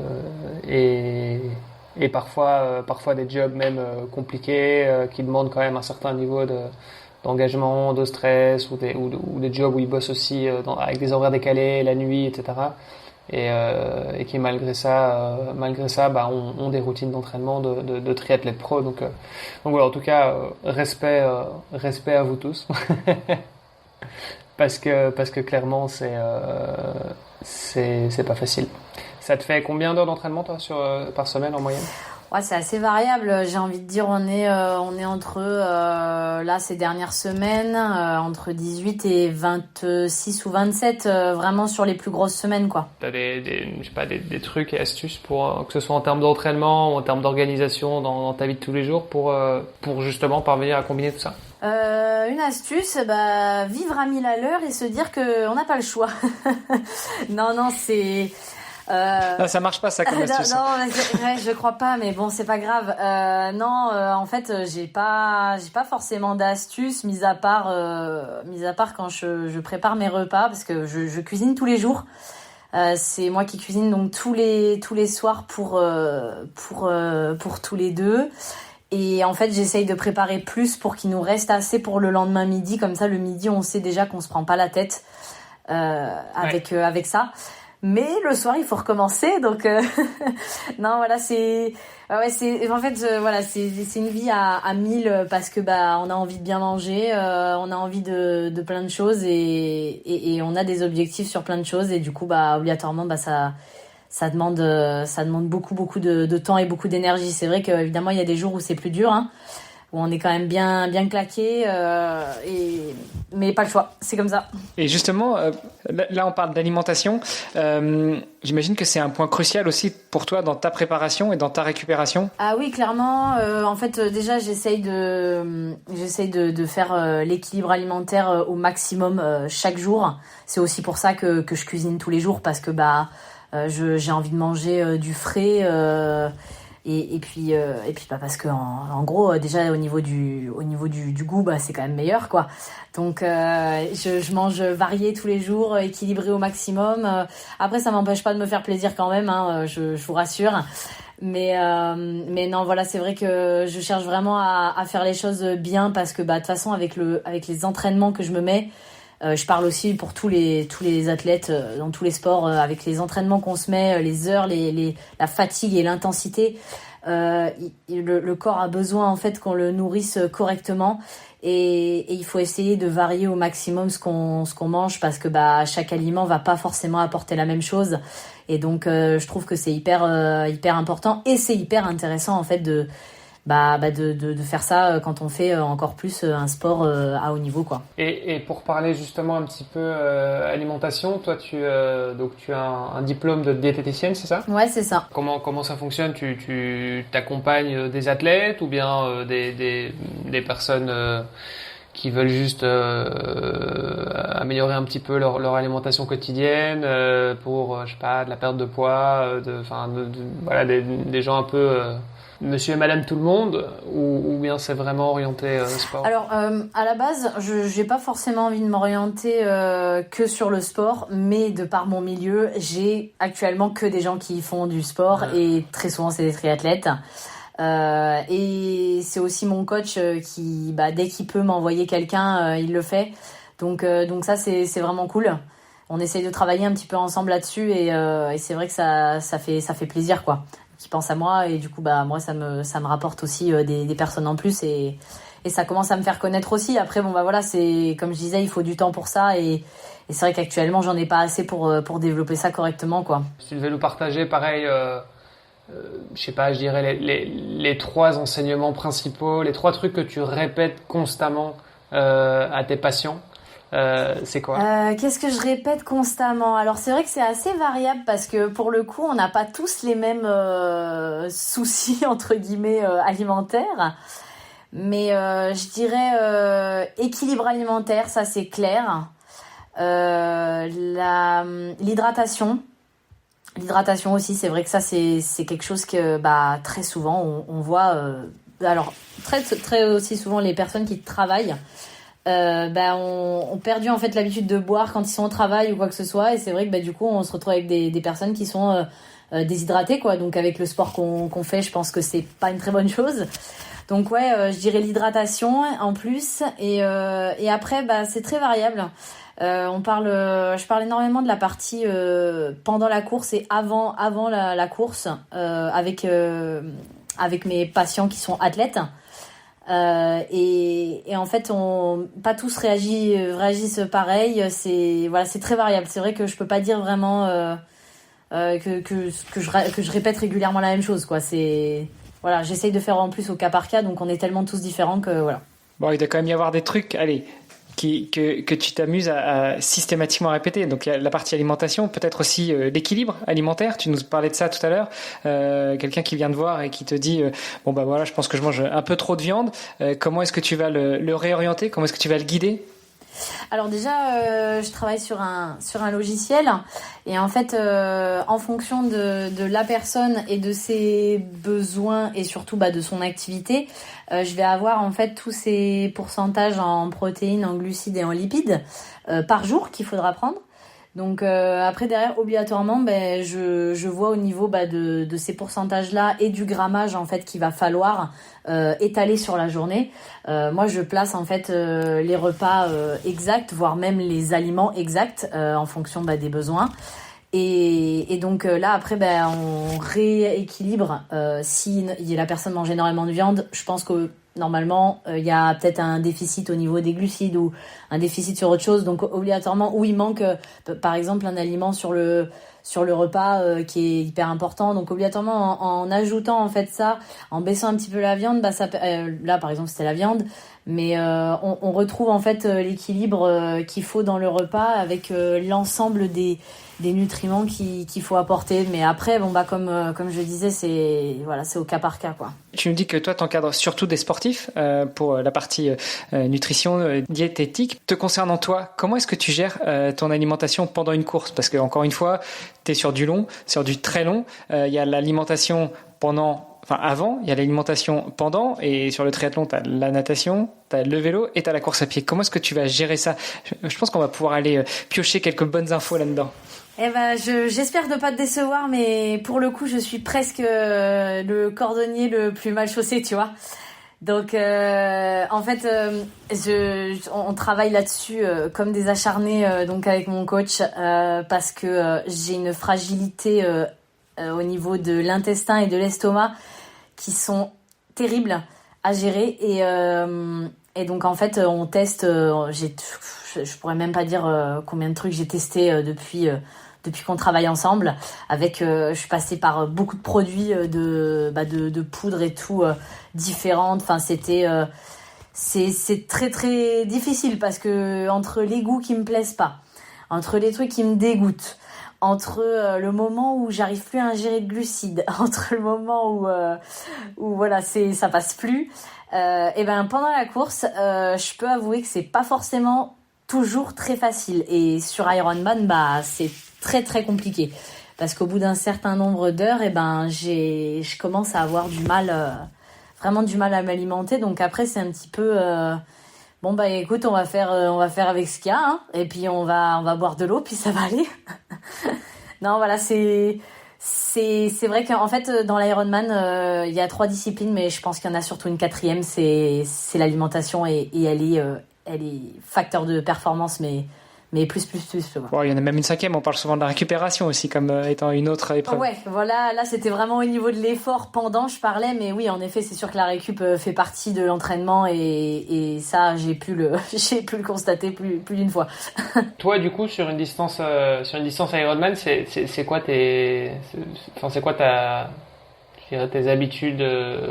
et parfois des jobs même compliqués qui demandent quand même un certain niveau d'engagement, de stress, ou des jobs où ils bossent aussi avec des horaires décalés, la nuit, etc. Et qui malgré ça ont des routines d'entraînement de triathlètes pro. Donc voilà, en tout cas respect à vous tous. Parce que clairement c'est pas facile. Ça te fait combien d'heures d'entraînement, toi, par semaine en moyenne? Ouais, c'est assez variable. J'ai envie de dire, on est entre là ces dernières semaines entre 18 et 26 ou 27, vraiment sur les plus grosses semaines, quoi. T'as des trucs et astuces pour que ce soit en termes d'entraînement ou en termes d'organisation dans ta vie de tous les jours pour justement parvenir à combiner tout ça? Une astuce, vivre à 1000 à l'heure et se dire que on n'a pas le choix. Non, c'est Non, ça marche pas, ça, comme astuce. Non, je crois pas, mais bon, c'est pas grave. En fait, j'ai pas forcément d'astuces, mis à part quand je prépare mes repas, parce que je cuisine tous les jours. C'est moi qui cuisine donc tous les soirs pour tous les deux. Et en fait, j'essaye de préparer plus pour qu'il nous reste assez pour le lendemain midi. Comme ça, le midi, on sait déjà qu'on se prend pas la tête avec ça. Mais le soir, il faut recommencer. Donc, non, voilà, c'est une vie à 1000 parce que on a envie de bien manger, on a envie de plein de choses, et on a des objectifs sur plein de choses. Et du coup, obligatoirement, ça demande beaucoup de temps et beaucoup d'énergie. C'est vrai qu'évidemment, il y a des jours où c'est plus dur, hein. où on est quand même bien claqué, mais pas le choix, c'est comme ça. Et justement, là on parle d'alimentation. J'imagine que c'est un point crucial aussi pour toi dans ta préparation et dans ta récupération. Ah oui, clairement. En fait, déjà, j'essaye de faire l'équilibre alimentaire au maximum chaque jour. C'est aussi pour ça que je cuisine tous les jours, parce que j'ai envie de manger du frais. Et puis parce que en gros déjà au niveau du goût, c'est quand même meilleur, quoi. Donc je mange varié tous les jours, équilibré au maximum. Après, ça m'empêche pas de me faire plaisir quand même, hein, je vous rassure. Mais non, voilà, c'est vrai que je cherche vraiment à faire les choses bien, parce que de toute façon avec les entraînements que je me mets, je parle aussi pour tous les athlètes dans tous les sports, avec les entraînements qu'on se met, les heures, la fatigue et l'intensité, le corps a besoin en fait qu'on le nourrisse correctement, et il faut essayer de varier au maximum ce qu'on mange, parce que chaque aliment va pas forcément apporter la même chose, et donc je trouve que c'est hyper important, et c'est hyper intéressant en fait de faire ça quand on fait encore plus un sport à haut niveau, quoi. Et pour parler justement un petit peu alimentation, toi tu as un diplôme de diététicienne, c'est ça? Ouais, c'est ça. Comment ça fonctionne? Tu t'accompagnes des athlètes ou bien des personnes qui veulent juste améliorer un petit peu leur alimentation quotidienne, pour je sais pas, de la perte de poids, voilà, des gens un peu monsieur et madame tout le monde, ou bien c'est vraiment orienté sport? Alors, à la base, j'ai pas forcément envie de m'orienter que sur le sport, mais de par mon milieu, j'ai actuellement que des gens qui font du sport, et très souvent c'est des triathlètes. Et c'est aussi mon coach qui, dès qu'il peut m'envoyer quelqu'un, il le fait. Donc ça, c'est vraiment cool. On essaye de travailler un petit peu ensemble là-dessus, et c'est vrai que ça fait plaisir, quoi, qui pense à moi, et du coup moi ça me rapporte aussi des personnes en plus, et ça commence à me faire connaître aussi. Après voilà, c'est comme je disais, il faut du temps pour ça, et c'est vrai qu'actuellement j'en ai pas assez pour développer ça correctement, quoi. Si tu devais nous partager pareil, je sais pas, je dirais les 3 enseignements principaux, les 3 trucs que tu répètes constamment à tes patients, c'est quoi? Qu'est-ce que je répète constamment? Alors c'est vrai que c'est assez variable, parce que pour le coup on n'a pas tous les mêmes soucis entre guillemets alimentaires, mais je dirais équilibre alimentaire, ça c'est clair. L'hydratation aussi, c'est vrai que ça c'est quelque chose que très souvent on voit, alors très très aussi souvent les personnes qui travaillent ont perdu en fait l'habitude de boire quand ils sont au travail ou quoi que ce soit, et c'est vrai que du coup on se retrouve avec des personnes qui sont déshydratées, quoi. Donc avec le sport qu'on fait, je pense que c'est pas une très bonne chose. Donc ouais, je dirais l'hydratation en plus, et après c'est très variable. Je parle énormément de la partie pendant la course et avant la course, avec mes patients qui sont athlètes. Et en fait, pas tous réagissent pareil. C'est très variable. C'est vrai que je peux pas dire vraiment que je répète régulièrement la même chose, quoi. Voilà, j'essaye de faire en plus au cas par cas, donc on est tellement tous différents que voilà. Bon, il doit quand même y avoir des trucs, allez, que tu t'amuses à systématiquement répéter. Donc il y a la partie alimentation, peut-être aussi l'équilibre alimentaire. Tu nous parlais de ça tout à l'heure. Quelqu'un qui vient te voir et qui te dit voilà, je pense que je mange un peu trop de viande. Comment est-ce que tu vas le réorienter? Comment est-ce que tu vas le guider? Alors déjà, je travaille sur un logiciel, et en fait, en fonction de la personne et de ses besoins, et surtout de son activité, je vais avoir en fait tous ces pourcentages en protéines, en glucides et en lipides par jour qu'il faudra prendre. Donc après derrière, obligatoirement, je vois au niveau de ces pourcentages-là et du grammage en fait qu'il va falloir étaler sur la journée. Moi, je place en fait les repas exacts, voire même les aliments exacts en fonction des besoins. Et donc là après on rééquilibre. Si la personne mange énormément de viande, je pense que normalement il y a peut-être un déficit au niveau des glucides ou un déficit sur autre chose, donc obligatoirement où il manque par exemple un aliment sur le sur le repas qui est hyper important. Donc obligatoirement en ajoutant en fait ça, en baissant un petit peu la viande, bah là par exemple c'était la viande, mais on retrouve en fait l'équilibre qu'il faut dans le repas avec l'ensemble des nutriments qu'il faut apporter. Mais après bon bah comme je disais, c'est au cas par cas quoi. Tu me dis que toi t'encadres surtout des sportifs pour la partie nutrition diététique. Te concernant toi, comment est-ce que tu gères ton alimentation pendant une course? Parce que encore une fois, t'es sur du long, sur du très long. Il y a l'alimentation avant, il y a l'alimentation pendant, et sur le triathlon, tu as la natation, tu as le vélo et tu as la course à pied. Comment est-ce que tu vas gérer ça? Je pense qu'on va pouvoir aller piocher quelques bonnes infos là-dedans. Eh ben, j'espère ne pas te décevoir, mais pour le coup, je suis presque le cordonnier le plus mal chaussé, tu vois. Donc, en fait, on travaille là-dessus comme des acharnés, donc avec mon coach, parce que j'ai une fragilité au niveau de l'intestin et de l'estomac qui sont terribles à gérer, et donc en fait on teste, je pourrais même pas dire combien de trucs j'ai testé depuis qu'on travaille ensemble avec je suis passée par beaucoup de produits de poudre et tout différentes. Enfin c'est très très difficile parce que entre les goûts qui me plaisent pas, entre les trucs qui me dégoûtent, entre le moment où j'arrive plus à ingérer de glucides, entre le moment où voilà, ça passe plus, et ben pendant la course, je peux avouer que c'est pas forcément toujours très facile. Et sur Ironman, bah c'est très très compliqué parce qu'au bout d'un certain nombre d'heures, et ben je commence à avoir du mal, vraiment du mal à m'alimenter. Donc après c'est un petit peu bon bah écoute, on va faire avec ce qu'il y a, hein, et puis on va boire de l'eau, puis ça va aller. Non voilà, c'est vrai qu'en fait dans l'Ironman il y a 3 disciplines, mais je pense qu'il y en a surtout une 4e, c'est l'alimentation, et elle est facteur de performance, mais plus. Bon, il y en a même une 5e, on parle souvent de la récupération aussi comme étant une autre épreuve. Ouais, voilà, là c'était vraiment au niveau de l'effort pendant, je parlais, mais oui, en effet, c'est sûr que la récup fait partie de l'entraînement, et ça, j'ai pu le constater plus d'une fois. Toi, du coup, sur une distance Ironman, c'est quoi tes habitudes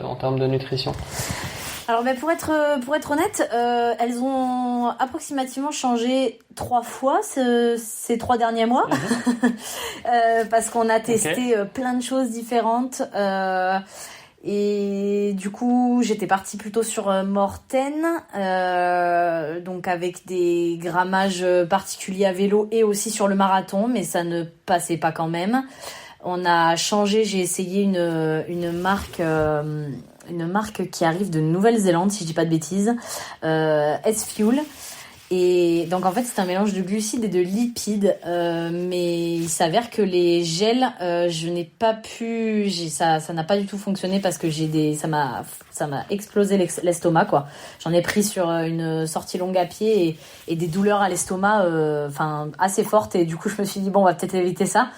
en termes de nutrition? Alors pour être honnête, elles ont approximativement changé 3 fois ces 3 derniers mois. Parce qu'on a testé plein de choses différentes, et du coup j'étais partie plutôt sur Morten, donc avec des grammages particuliers à vélo et aussi sur le marathon, mais ça ne passait pas quand même. On a changé, j'ai essayé une marque qui arrive de Nouvelle-Zélande, si je dis pas de bêtises, S-Fuel. Et donc en fait c'est un mélange de glucides et de lipides, mais il s'avère que les gels, je n'ai pas pu, ça n'a pas du tout fonctionné parce que ça m'a explosé l'estomac quoi. J'en ai pris sur une sortie longue à pied, et des douleurs à l'estomac, assez fortes, et du coup je me suis dit bon, on va peut-être éviter ça.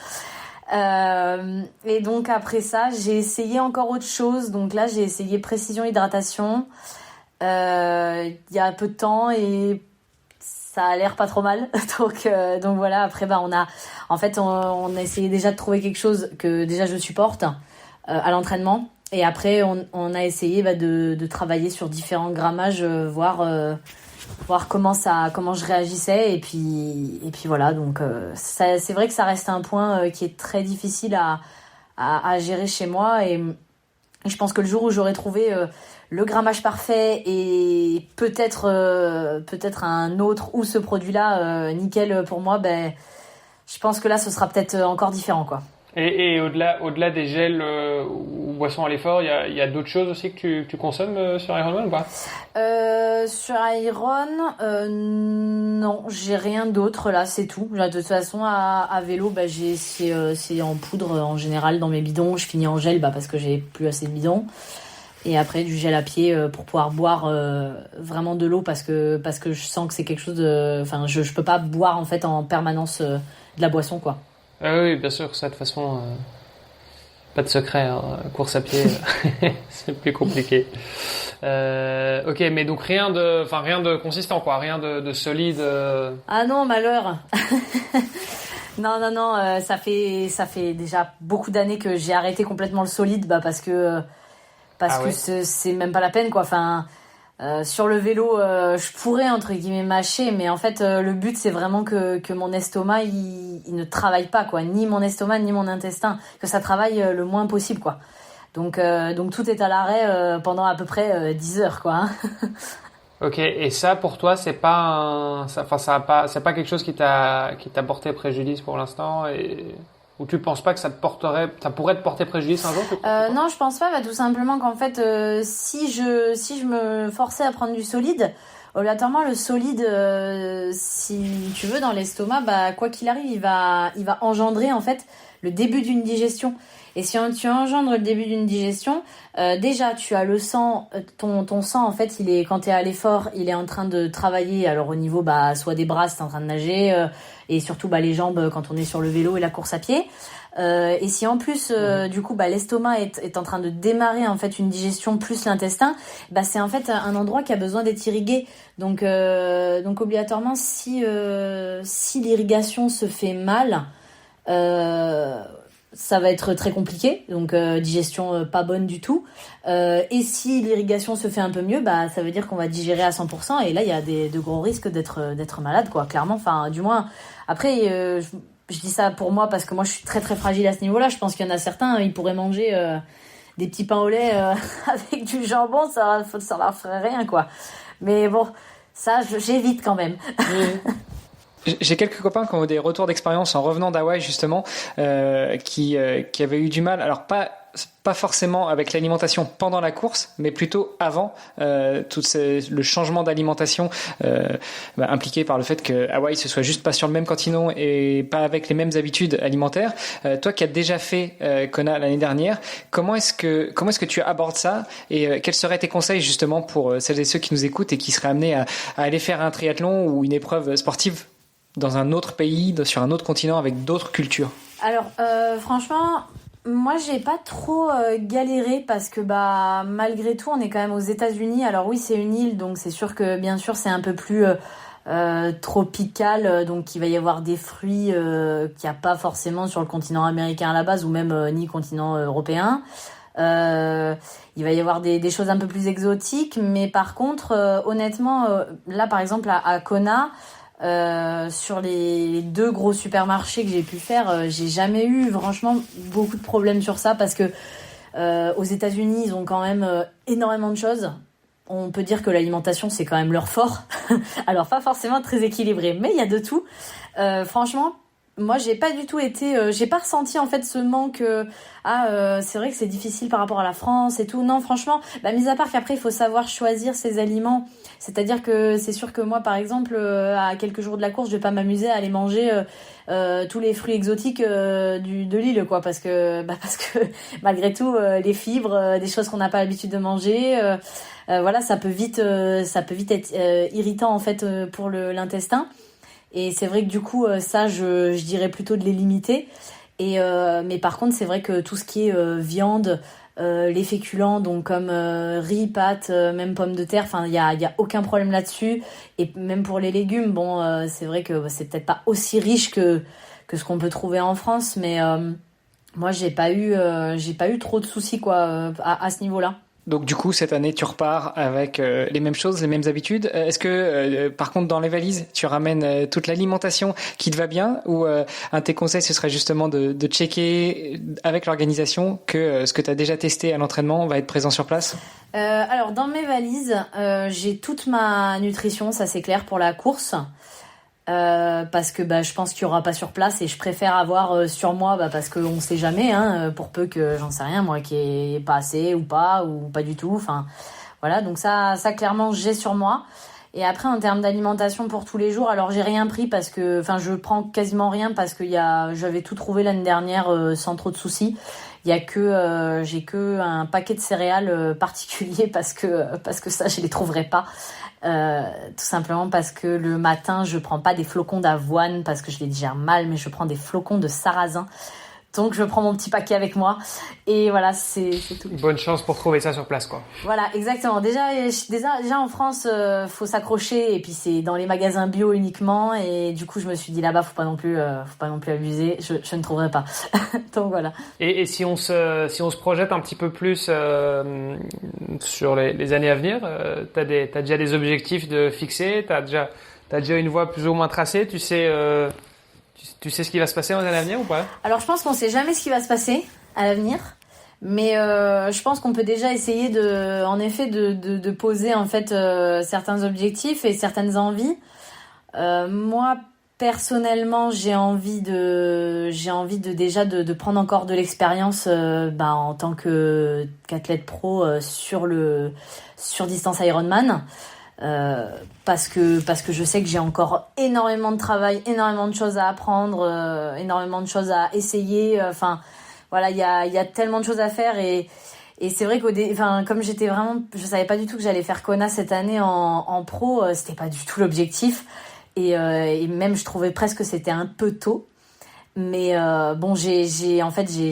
Et donc après ça, j'ai essayé encore autre chose. Donc là, j'ai essayé précision hydratation il y a peu de temps, et ça a l'air pas trop mal. Donc voilà. Après, on a essayé déjà de trouver quelque chose que déjà je supporte à l'entraînement. Et après, on a essayé de travailler sur différents grammages, voir comment je réagissais, et puis voilà. Donc c'est vrai que ça reste un point qui est très difficile à gérer chez moi, et je pense que le jour où j'aurai trouvé le grammage parfait, et peut-être un autre ou ce produit-là nickel pour moi, je pense que là ce sera peut-être encore différent quoi. Et au-delà des gels ou boissons à l'effort, il y a d'autres choses aussi que tu consommes sur Ironman ou pas? Sur Iron, non, j'ai rien d'autre là, c'est tout. De toute façon, à vélo, c'est en poudre en général dans mes bidons. Je finis en gel parce que j'ai plus assez de bidons. Et après du gel à pied pour pouvoir boire vraiment de l'eau, parce que je sens que c'est quelque chose de... Enfin, je peux pas boire en fait en permanence de la boisson quoi. Ah oui, bien sûr, ça de toute façon, pas de secret, hein. Course à pied, c'est plus compliqué. Ok, mais donc rien de consistant quoi, rien de solide. Ah non, malheur. Non, ça fait déjà beaucoup d'années que j'ai arrêté complètement le solide, parce que c'est même pas la peine, quoi. Enfin, sur le vélo, je pourrais entre guillemets mâcher, mais en fait, le but c'est vraiment que mon estomac il ne travaille pas, quoi. Ni mon estomac ni mon intestin, que ça travaille le moins possible, quoi. Donc tout est à l'arrêt pendant à peu près 10 heures, quoi. Hein. Ok, et ça pour toi c'est pas c'est pas quelque chose qui t'a porté préjudice pour l'instant et ou tu penses pas que ça pourrait te porter préjudice un jour? Non, je pense pas. Tout simplement qu'en fait, si je me forçais à prendre du solide, obligatoirement le solide, si tu veux, dans l'estomac, quoi qu'il arrive, il va engendrer en fait le début d'une digestion. Et si tu engendres le début d'une digestion, déjà tu as le sang, ton sang en fait, quand t'es à l'effort, il est en train de travailler. Alors au niveau soit des bras, si t'es en train de nager, et surtout les jambes quand on est sur le vélo et la course à pied. Et si en plus du coup l'estomac est en train de démarrer en fait une digestion plus l'intestin, c'est en fait un endroit qui a besoin d'être irrigué. Donc obligatoirement si l'irrigation se fait mal, ça va être très compliqué, donc digestion pas bonne du tout. Et si l'irrigation se fait un peu mieux, ça veut dire qu'on va digérer à 100%, et là il y a de gros risques d'être malade, quoi, clairement. Enfin, du moins, après, je dis ça pour moi parce que moi je suis très très fragile à ce niveau-là. Je pense qu'il y en a certains, ils pourraient manger des petits pains au lait avec du jambon, ça leur ferait rien, quoi. Mais bon, ça j'évite quand même. J'ai quelques copains qui ont des retours d'expérience en revenant d'Hawaï justement, qui avaient eu du mal. Alors pas forcément avec l'alimentation pendant la course, mais plutôt avant, le changement d'alimentation impliqué par le fait que Hawaï ce soit juste pas sur le même continent et pas avec les mêmes habitudes alimentaires. Toi qui as déjà fait Kona l'année dernière, comment est-ce que tu abordes ça, et quels seraient tes conseils justement pour celles et ceux qui nous écoutent et qui seraient amenés à aller faire un triathlon ou une épreuve sportive dans un autre pays, sur un autre continent, avec d'autres cultures? Alors, franchement, moi, j'ai pas trop galéré parce que, malgré tout, on est quand même aux États-Unis. Alors oui, c'est une île, donc c'est sûr que, bien sûr, c'est un peu plus tropical. Donc, il va y avoir des fruits qu'il n'y a pas forcément sur le continent américain à la base, ou même ni continent européen. Il va y avoir des choses un peu plus exotiques. Mais par contre, honnêtement, là, par exemple, à Kona, sur les 2 gros supermarchés que j'ai pu faire, j'ai jamais eu franchement beaucoup de problèmes sur ça, parce que aux États-Unis ils ont quand même énormément de choses. On peut dire que l'alimentation c'est quand même leur fort. Alors pas forcément très équilibré, mais il y a de tout. Franchement, moi j'ai pas du tout j'ai pas ressenti en fait ce manque. C'est vrai que c'est difficile par rapport à la France et tout. Non, franchement, mis à part qu'après il faut savoir choisir ses aliments. C'est-à-dire que c'est sûr que moi, par exemple, à quelques jours de la course, je vais pas m'amuser à aller manger tous les fruits exotiques de l'île, quoi, parce que malgré tout, les fibres, des choses qu'on n'a pas l'habitude de manger, voilà, ça peut vite être irritant en fait pour l'intestin. Et c'est vrai que du coup, ça, je dirais plutôt de les limiter. Mais par contre, c'est vrai que tout ce qui est viande, les féculents, donc comme riz, pâtes, même pommes de terre, enfin il y a aucun problème là-dessus. Et même pour les légumes, c'est vrai que c'est peut-être pas aussi riche que ce qu'on peut trouver en France, mais moi j'ai pas eu trop de soucis, quoi, à ce niveau-là. Donc du coup, cette année, tu repars avec les mêmes choses, les mêmes habitudes. Est-ce que, par contre, dans les valises, tu ramènes toute l'alimentation qui te va bien, ou un de tes conseils, ce serait justement de checker avec l'organisation que ce que tu as déjà testé à l'entraînement va être présent sur place? Alors, dans mes valises, j'ai toute ma nutrition, ça c'est clair, pour la course. Parce que je pense qu'il y aura pas sur place, et je préfère avoir sur moi, parce qu'on sait jamais, pour peu que j'en sais rien moi, qu'il y ait pas assez ou pas du tout, enfin voilà. Donc ça clairement j'ai sur moi. Et après, en termes d'alimentation pour tous les jours, alors j'ai rien pris parce que, je prends quasiment rien parce que j'avais tout trouvé l'année dernière sans trop de soucis. Il y a j'ai que un paquet de céréales particulier parce que ça je les trouverai pas. Tout simplement parce que le matin je prends pas des flocons d'avoine parce que je les digère mal, mais je prends des flocons de sarrasin Donc je prends mon petit paquet avec moi et voilà, c'est tout. Bonne chance pour trouver ça sur place, quoi. Voilà, exactement. Déjà en France, faut s'accrocher et puis c'est dans les magasins bio uniquement et du coup je me suis dit là-bas faut pas non plus abuser. Je ne trouverai pas. Donc voilà. Et si on se projette un petit peu plus sur les années à venir, t'as déjà des objectifs de fixer, t'as déjà une voie plus ou moins tracée, tu sais ce qui va se passer dans les années à venir ou pas? Alors je pense qu'on sait jamais ce qui va se passer à l'avenir, mais je pense qu'on peut déjà essayer de poser en fait certains objectifs et certaines envies. Moi personnellement, j'ai envie de prendre encore de l'expérience en tant qu'athlète pro sur distance Ironman. Parce que je sais que j'ai encore énormément de travail, énormément de choses à apprendre, énormément de choses à essayer. Enfin, voilà, il y a tellement de choses à faire et c'est vrai comme je savais pas du tout que j'allais faire Kona cette année en pro, c'était pas du tout l'objectif et même je trouvais presque que c'était un peu tôt. Mais j'ai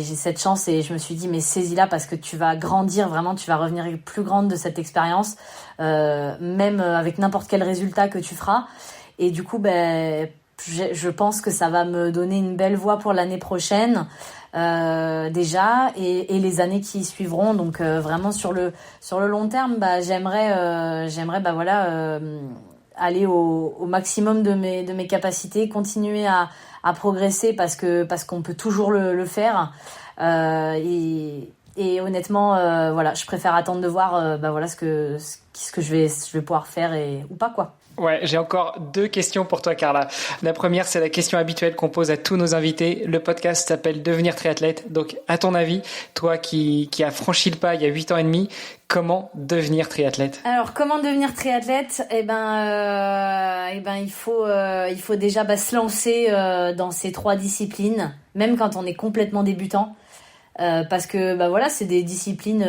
cette chance et je me suis dit mais saisis-la parce que tu vas grandir vraiment, tu vas revenir plus grande de cette expérience, même avec n'importe quel résultat que tu feras. Et du coup, je pense que ça va me donner une belle voie pour l'année prochaine déjà et les années qui suivront. Donc vraiment sur le long terme, j'aimerais aller au maximum de mes capacités, continuer à progresser parce qu'on peut toujours le faire et honnêtement je préfère attendre de voir ce que je vais pouvoir faire ou pas quoi. Ouais, j'ai encore 2 questions pour toi, Carla. La première, c'est la question habituelle qu'on pose à tous nos invités. Le podcast s'appelle Devenir triathlète. Donc, à ton avis, toi qui as franchi le pas il y a 8 ans et demi, comment devenir triathlète? Alors, comment devenir triathlète? Il faut déjà se lancer dans ces 3 disciplines, même quand on est complètement débutant, parce que c'est des disciplines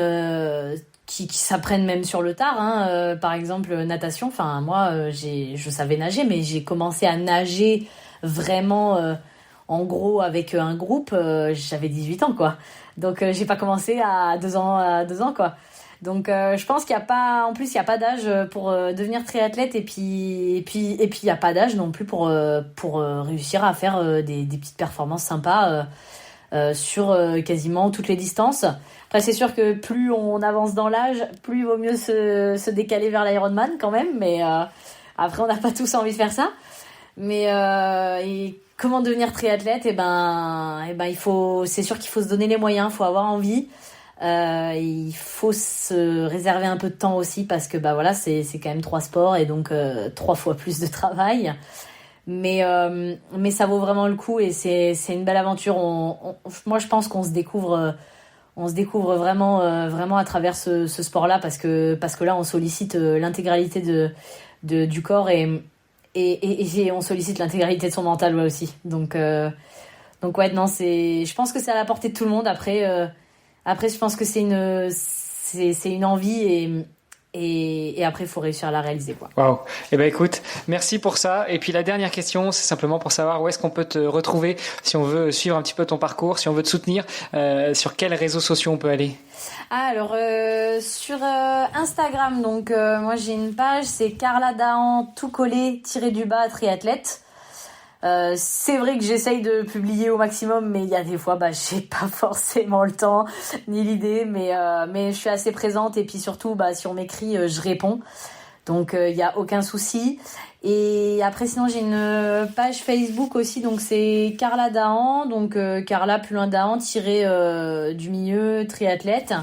qui s'apprennent même sur le tard, hein. Par exemple natation. Enfin moi je savais nager, mais j'ai commencé à nager vraiment en gros avec un groupe. J'avais 18 ans quoi. Donc j'ai pas commencé à 2 ans quoi. Donc je pense qu'il y a pas, en plus il y a pas d'âge pour devenir triathlète et puis il y a pas d'âge non plus pour réussir à faire des petites performances sympas sur quasiment toutes les distances. Après c'est sûr que plus on avance dans l'âge, plus il vaut mieux se décaler vers l'Ironman quand même, mais après on n'a pas tous envie de faire ça. Mais et comment devenir triathlète? C'est sûr qu'il faut se donner les moyens, il faut avoir envie. Il faut se réserver un peu de temps aussi parce que c'est quand même 3 sports et donc 3 fois plus de travail. Mais ça vaut vraiment le coup et c'est une belle aventure. Moi je pense qu'on se découvre vraiment à travers ce sport-là parce que là on sollicite l'intégralité du corps et on sollicite l'intégralité de son mental aussi. Donc ouais, non, je pense que c'est à la portée de tout le monde. Après je pense que c'est une envie et après il faut réussir à la réaliser quoi. Waouh. Eh ben écoute, merci pour ça. Et puis la dernière question, c'est simplement pour savoir où est-ce qu'on peut te retrouver si on veut suivre un petit peu ton parcours, si on veut te soutenir, sur quels réseaux sociaux on peut aller? Alors sur Instagram, donc moi j'ai une page, c'est Carla Dahan tout collé _ triathlète. C'est vrai que j'essaye de publier au maximum, mais il y a des fois j'ai pas forcément le temps ni l'idée, mais je suis assez présente et puis surtout si on m'écrit je réponds, donc il y a aucun souci. Et après sinon j'ai une page Facebook aussi, donc c'est Carla Dahan, donc Carla plus loin Dahan du milieu triathlète.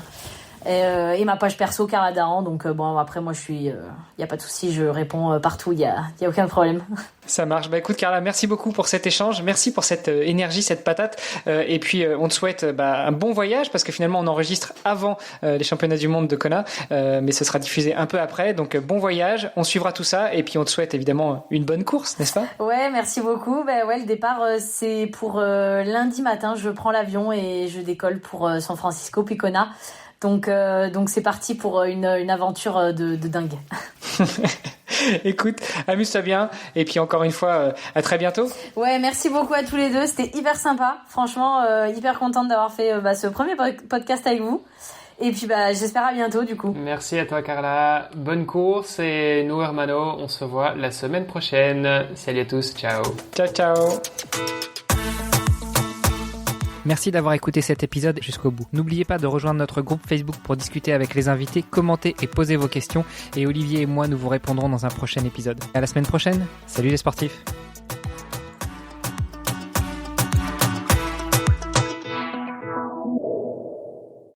Et ma page perso Carla Dahan, donc après moi je suis y a pas de souci, je réponds partout, il y a aucun problème. Ça marche. Écoute Carla, merci beaucoup pour cet échange, merci pour cette énergie, cette patate, et puis on te souhaite un bon voyage parce que finalement on enregistre avant les championnats du monde de Kona, mais ce sera diffusé un peu après, donc bon voyage, on suivra tout ça et puis on te souhaite évidemment une bonne course, n'est-ce pas? Ouais, merci beaucoup. Le départ c'est pour lundi matin, je prends l'avion et je décolle pour San Francisco puis Kona. Donc c'est parti pour une aventure de dingue. Écoute, amuse-toi bien. Et puis encore une fois, à très bientôt. Ouais, merci beaucoup à tous les deux. C'était hyper sympa. Franchement, hyper contente d'avoir fait ce premier podcast avec vous. Et puis j'espère à bientôt du coup. Merci à toi Carla. Bonne course et nous hermano, on se voit la semaine prochaine. Salut à tous, ciao. Ciao, ciao. Merci d'avoir écouté cet épisode jusqu'au bout. N'oubliez pas de rejoindre notre groupe Facebook pour discuter avec les invités, commenter et poser vos questions. Et Olivier et moi, nous vous répondrons dans un prochain épisode. À la semaine prochaine. Salut les sportifs.